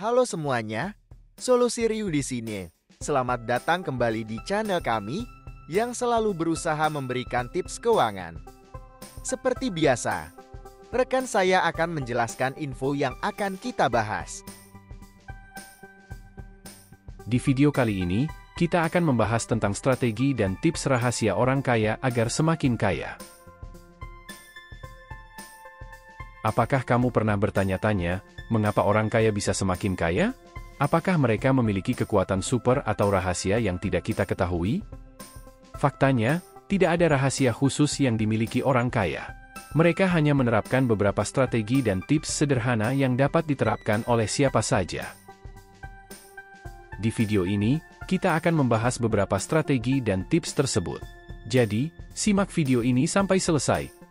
Halo semuanya, Solusi Ryu di sini. Selamat datang kembali di channel kami yang selalu berusaha memberikan tips keuangan. Seperti biasa, rekan saya akan menjelaskan info yang akan kita bahas. Di video kali ini, kita akan membahas tentang strategi dan tips rahasia orang kaya agar semakin kaya. Apakah kamu pernah bertanya-tanya, mengapa orang kaya bisa semakin kaya? Apakah mereka memiliki kekuatan super atau rahasia yang tidak kita ketahui? Faktanya, tidak ada rahasia khusus yang dimiliki orang kaya. Mereka hanya menerapkan beberapa strategi dan tips sederhana yang dapat diterapkan oleh siapa saja. Di video ini, kita akan membahas beberapa strategi dan tips tersebut. Jadi, simak video ini sampai selesai.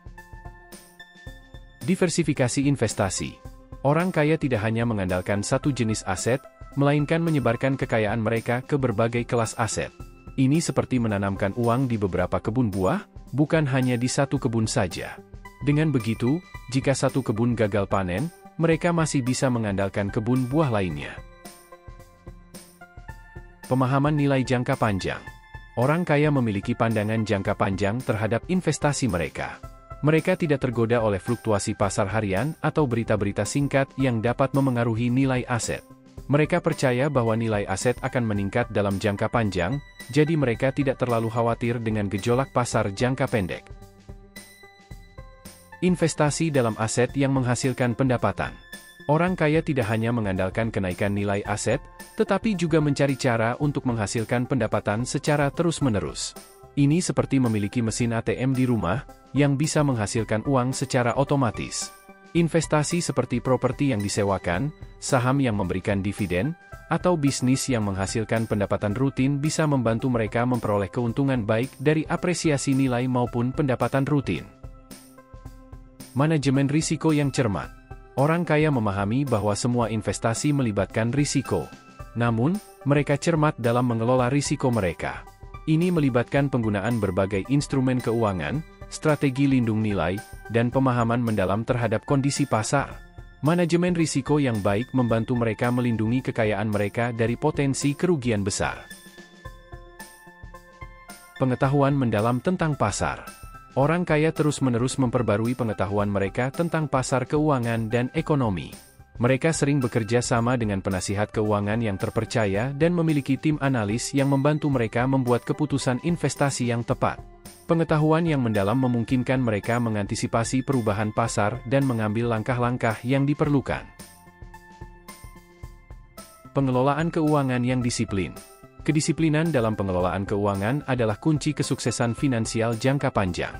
Diversifikasi investasi. Orang kaya tidak hanya mengandalkan satu jenis aset, melainkan menyebarkan kekayaan mereka ke berbagai kelas aset. Ini seperti menanamkan uang di beberapa kebun buah, bukan hanya di satu kebun saja. Dengan begitu, jika satu kebun gagal panen, mereka masih bisa mengandalkan kebun buah lainnya. Pemahaman nilai jangka panjang. Orang kaya memiliki pandangan jangka panjang terhadap investasi mereka. Mereka tidak tergoda oleh fluktuasi pasar harian atau berita-berita singkat yang dapat memengaruhi nilai aset. Mereka percaya bahwa nilai aset akan meningkat dalam jangka panjang, jadi mereka tidak terlalu khawatir dengan gejolak pasar jangka pendek. Investasi dalam aset yang menghasilkan pendapatan. Orang kaya tidak hanya mengandalkan kenaikan nilai aset, tetapi juga mencari cara untuk menghasilkan pendapatan secara terus-menerus. Ini seperti memiliki mesin ATM di rumah, yang bisa menghasilkan uang secara otomatis. Investasi seperti properti yang disewakan, saham yang memberikan dividen, atau bisnis yang menghasilkan pendapatan rutin bisa membantu mereka memperoleh keuntungan baik dari apresiasi nilai maupun pendapatan rutin. Manajemen risiko yang cermat. Orang kaya memahami bahwa semua investasi melibatkan risiko. Namun, mereka cermat dalam mengelola risiko mereka. Ini melibatkan penggunaan berbagai instrumen keuangan, strategi lindung nilai, dan pemahaman mendalam terhadap kondisi pasar. Manajemen risiko yang baik membantu mereka melindungi kekayaan mereka dari potensi kerugian besar. Pengetahuan mendalam tentang pasar. Orang kaya terus-menerus memperbarui pengetahuan mereka tentang pasar keuangan dan ekonomi. Mereka sering bekerja sama dengan penasihat keuangan yang terpercaya dan memiliki tim analis yang membantu mereka membuat keputusan investasi yang tepat. Pengetahuan yang mendalam memungkinkan mereka mengantisipasi perubahan pasar dan mengambil langkah-langkah yang diperlukan. Pengelolaan keuangan yang disiplin. Kedisiplinan dalam pengelolaan keuangan adalah kunci kesuksesan finansial jangka panjang.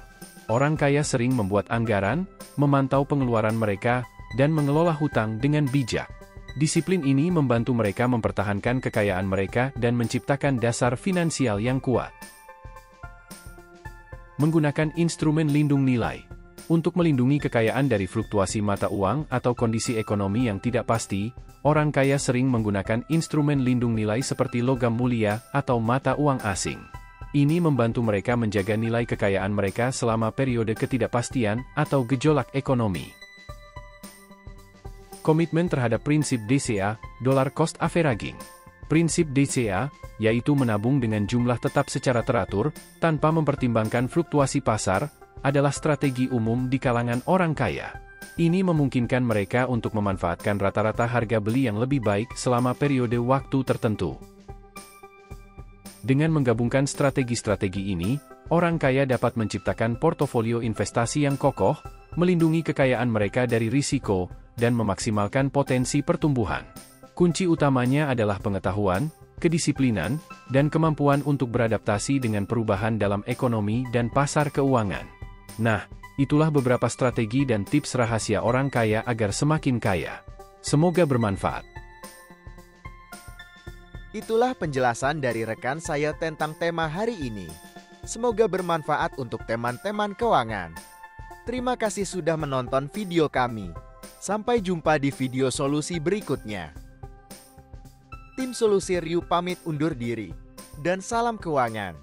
Orang kaya sering membuat anggaran, memantau pengeluaran mereka, dan mengelola hutang dengan bijak. Disiplin ini membantu mereka mempertahankan kekayaan mereka dan menciptakan dasar finansial yang kuat. Menggunakan instrumen lindung nilai. Untuk melindungi kekayaan dari fluktuasi mata uang atau kondisi ekonomi yang tidak pasti, orang kaya sering menggunakan instrumen lindung nilai seperti logam mulia atau mata uang asing. Ini membantu mereka menjaga nilai kekayaan mereka selama periode ketidakpastian atau gejolak ekonomi. Komitmen terhadap prinsip DCA, Dollar Cost Averaging. Prinsip DCA, yaitu menabung dengan jumlah tetap secara teratur, tanpa mempertimbangkan fluktuasi pasar, adalah strategi umum di kalangan orang kaya. Ini memungkinkan mereka untuk memanfaatkan rata-rata harga beli yang lebih baik selama periode waktu tertentu. Dengan menggabungkan strategi-strategi ini, orang kaya dapat menciptakan portofolio investasi yang kokoh, melindungi kekayaan mereka dari risiko, dan memaksimalkan potensi pertumbuhan. Kunci utamanya adalah pengetahuan, kedisiplinan, dan kemampuan untuk beradaptasi dengan perubahan dalam ekonomi dan pasar keuangan. Nah, itulah beberapa strategi dan tips rahasia orang kaya agar semakin kaya. Semoga bermanfaat. Itulah penjelasan dari rekan saya tentang tema hari ini. Semoga bermanfaat untuk teman-teman keuangan. Terima kasih sudah menonton video kami. Sampai jumpa di video solusi berikutnya. Tim Solusi Ryu pamit undur diri. Dan salam keuangan.